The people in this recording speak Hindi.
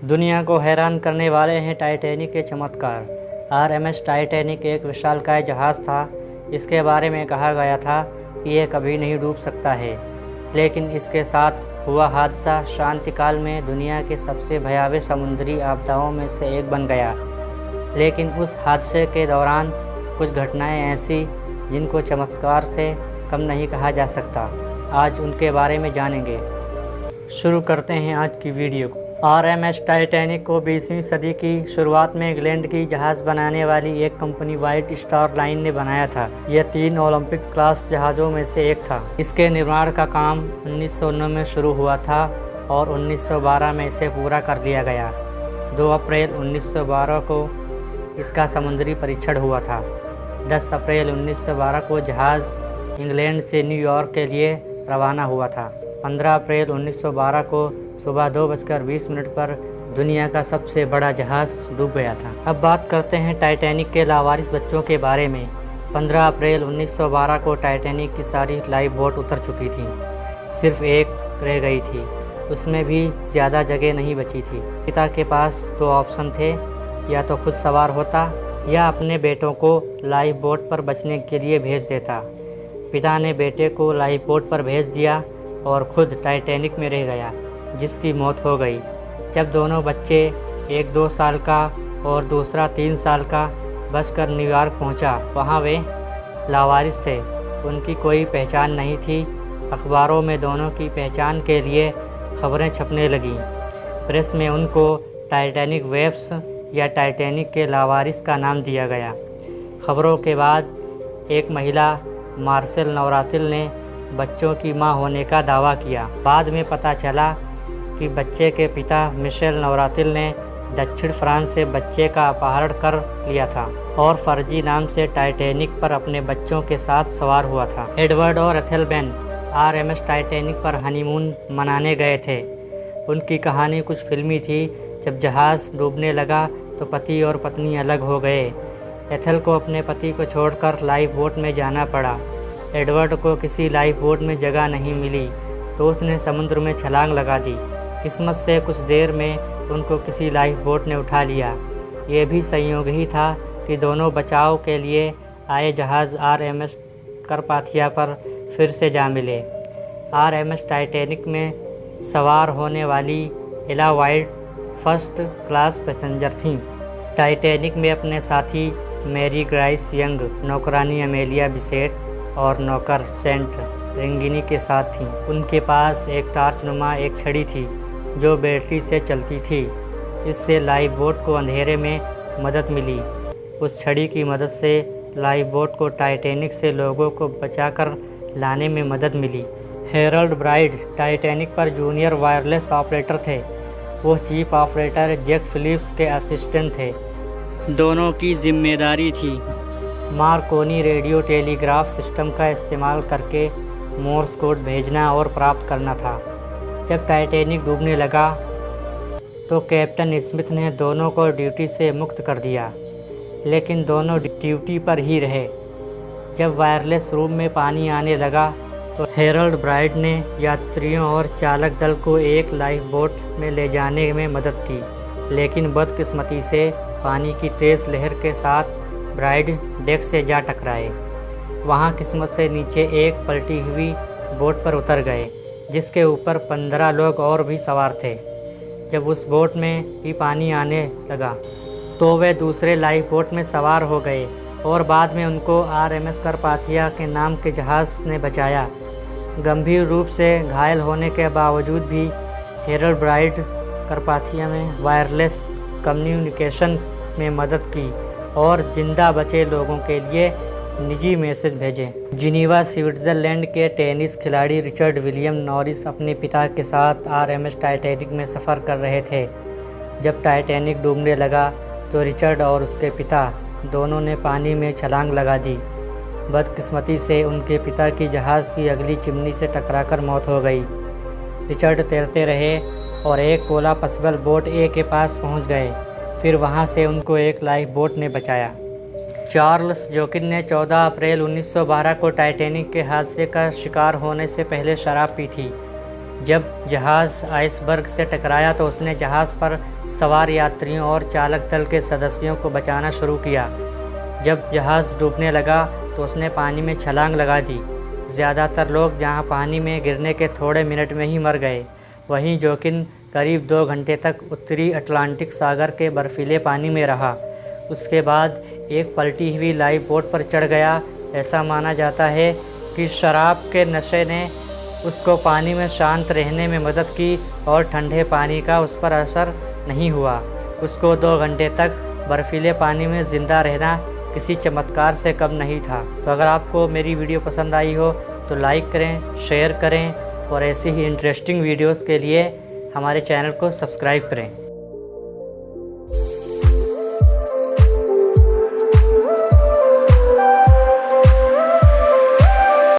दुनिया को हैरान करने वाले हैं टाइटैनिक के चमत्कार। आरएमएस टाइटैनिक एक विशालकाय जहाज़ था। इसके बारे में कहा गया था कि यह कभी नहीं डूब सकता है, लेकिन इसके साथ हुआ हादसा शांतिकाल में दुनिया के सबसे भयावह समुद्री आपदाओं में से एक बन गया। लेकिन उस हादसे के दौरान कुछ घटनाएं ऐसी जिनको चमत्कार से कम नहीं कहा जा सकता। आज उनके बारे में जानेंगे। शुरू करते हैं आज की वीडियो को। आरएमएस टाइटैनिक को 20वीं सदी की शुरुआत में इंग्लैंड की जहाज़ बनाने वाली एक कंपनी व्हाइट स्टार लाइन ने बनाया था। यह 3 ओलंपिक क्लास जहाज़ों में से एक था। इसके निर्माण का काम 1909 में शुरू हुआ था और 1912 में इसे पूरा कर लिया गया। 2 अप्रैल 1912 को इसका समुद्री परीक्षण हुआ था। 10 अप्रैल 1912 को जहाज़ इंग्लैंड से न्यूयॉर्क के लिए रवाना हुआ था। 15 अप्रैल 1912 को सुबह 2:20 पर दुनिया का सबसे बड़ा जहाज़ डूब गया था। अब बात करते हैं टाइटैनिक के लावारिस बच्चों के बारे में। 15 अप्रैल 1912 को टाइटैनिक की सारी लाइफ बोट उतर चुकी थी। सिर्फ एक रह गई थी, उसमें भी ज़्यादा जगह नहीं बची थी। पिता के पास 2 ऑप्शन थे, या तो खुद सवार होता या अपने बेटों को लाइफ बोट पर बचने के लिए भेज देता। पिता ने बेटे को लाइफ बोट पर भेज दिया और खुद टाइटैनिक में रह गया, जिसकी मौत हो गई। जब दोनों बच्चे, एक 2 साल का और दूसरा 3 साल का, बचकर न्यूयॉर्क पहुंचा, वहां वे लावारिस थे। उनकी कोई पहचान नहीं थी। अखबारों में दोनों की पहचान के लिए खबरें छपने लगीं। प्रेस में उनको टाइटैनिक वेब्स या टाइटैनिक के लावारिस का नाम दिया गया। खबरों के बाद एक महिला मार्सेल नवरातिल ने बच्चों की मां होने का दावा किया। बाद में पता चला कि बच्चे के पिता मिशेल नवरातिल ने दक्षिण फ्रांस से बच्चे का अपहरण कर लिया था और फर्जी नाम से टाइटैनिक पर अपने बच्चों के साथ सवार हुआ था। एडवर्ड और एथेल बेन आरएमएस टाइटैनिक पर हनीमून मनाने गए थे। उनकी कहानी कुछ फिल्मी थी। जब जहाज़ डूबने लगा तो पति और पत्नी अलग हो गए। एथेल को अपने पति को छोड़कर लाइफ बोट में जाना पड़ा। एडवर्ड को किसी लाइफ बोट में जगह नहीं मिली तो उसने समुद्र में छलांग लगा दी। किस्मत से कुछ देर में उनको किसी लाइफ बोट ने उठा लिया। ये भी संयोग ही था कि दोनों बचाव के लिए आए जहाज़ आरएमएस करपाथिया पर फिर से जा मिले। आरएमएस टाइटैनिक में सवार होने वाली एला वाइट फर्स्ट क्लास पैसेंजर थीं। टाइटैनिक में अपने साथी मैरी ग्राइस यंग, नौकरानी अमेलिया बिसेट और नौकर सेंट रेंगिनी के साथ थीं। उनके पास एक टार्चनुमा एक छड़ी थी जो बैटरी से चलती थी। इससे लाइफ बोट को अंधेरे में मदद मिली। उस छड़ी की मदद से लाइफ बोट को टाइटैनिक से लोगों को बचाकर लाने में मदद मिली। हेरल्ड ब्राइड टाइटैनिक पर जूनियर वायरलेस ऑपरेटर थे। वो चीफ ऑपरेटर जैक फिलिप्स के असिस्टेंट थे। दोनों की जिम्मेदारी थी मार्कोनी रेडियो टेलीग्राफ सिस्टम का इस्तेमाल करके मोर्स कोड भेजना और प्राप्त करना था। जब टाइटैनिक डूबने लगा तो कैप्टन स्मिथ ने दोनों को ड्यूटी से मुक्त कर दिया, लेकिन दोनों ड्यूटी पर ही रहे। जब वायरलेस रूम में पानी आने लगा तो हेरल्ड ब्राइड ने यात्रियों और चालक दल को एक लाइफ बोट में ले जाने में मदद की, लेकिन बदकिस्मती से पानी की तेज़ लहर के साथ ब्राइड डेक से जा टकराए। वहाँ किस्मत से नीचे एक पलटी हुई बोट पर उतर गए, जिसके ऊपर 15 लोग और भी सवार थे। जब उस बोट में भी पानी आने लगा तो वे दूसरे लाइफ बोट में सवार हो गए और बाद में उनको आरएमएस करपाथिया के नाम के जहाज़ ने बचाया। गंभीर रूप से घायल होने के बावजूद भी हेरल्ड ब्राइड करपाथिया में वायरलेस कम्युनिकेशन में मदद की और जिंदा बचे लोगों के लिए निजी मैसेज भेजे। जिनीवा स्विट्ज़रलैंड के टेनिस खिलाड़ी रिचर्ड विलियम नॉरिस अपने पिता के साथ आरएमएस टाइटैनिक में सफ़र कर रहे थे। जब टाइटैनिक डूबने लगा तो रिचर्ड और उसके पिता दोनों ने पानी में छलांग लगा दी। बदकिस्मती से उनके पिता की जहाज़ की अगली चिमनी से टकराकर मौत हो गई। रिचर्ड तैरते रहे और एक कोला पसबल बोट ए के पास पहुंच गए। फिर वहां से उनको एक लाइफ बोट ने बचाया। चार्ल्स जोकिन ने 14 अप्रैल 1912 को टाइटैनिक के हादसे का शिकार होने से पहले शराब पी थी। जब जहाज़ आइसबर्ग से टकराया तो उसने जहाज़ पर सवार यात्रियों और चालक दल के सदस्यों को बचाना शुरू किया। जब जहाज़ डूबने लगा तो उसने पानी में छलांग लगा दी। ज़्यादातर लोग जहां पानी में गिरने के थोड़े मिनट में ही मर गए, वहीं जोकिन करीब 2 घंटे तक उत्तरी अटलांटिक सागर के बर्फीले पानी में रहा। उसके बाद एक पलटी हुई लाइफ बोट पर चढ़ गया। ऐसा माना जाता है कि शराब के नशे ने उसको पानी में शांत रहने में मदद की और ठंडे पानी का उस पर असर नहीं हुआ। उसको 2 घंटे तक बर्फीले पानी में ज़िंदा रहना किसी चमत्कार से कम नहीं था। तो अगर आपको मेरी वीडियो पसंद आई हो तो लाइक करें, शेयर करें और ऐसी ही इंटरेस्टिंग वीडियोस के लिए हमारे चैनल को सब्सक्राइब करें।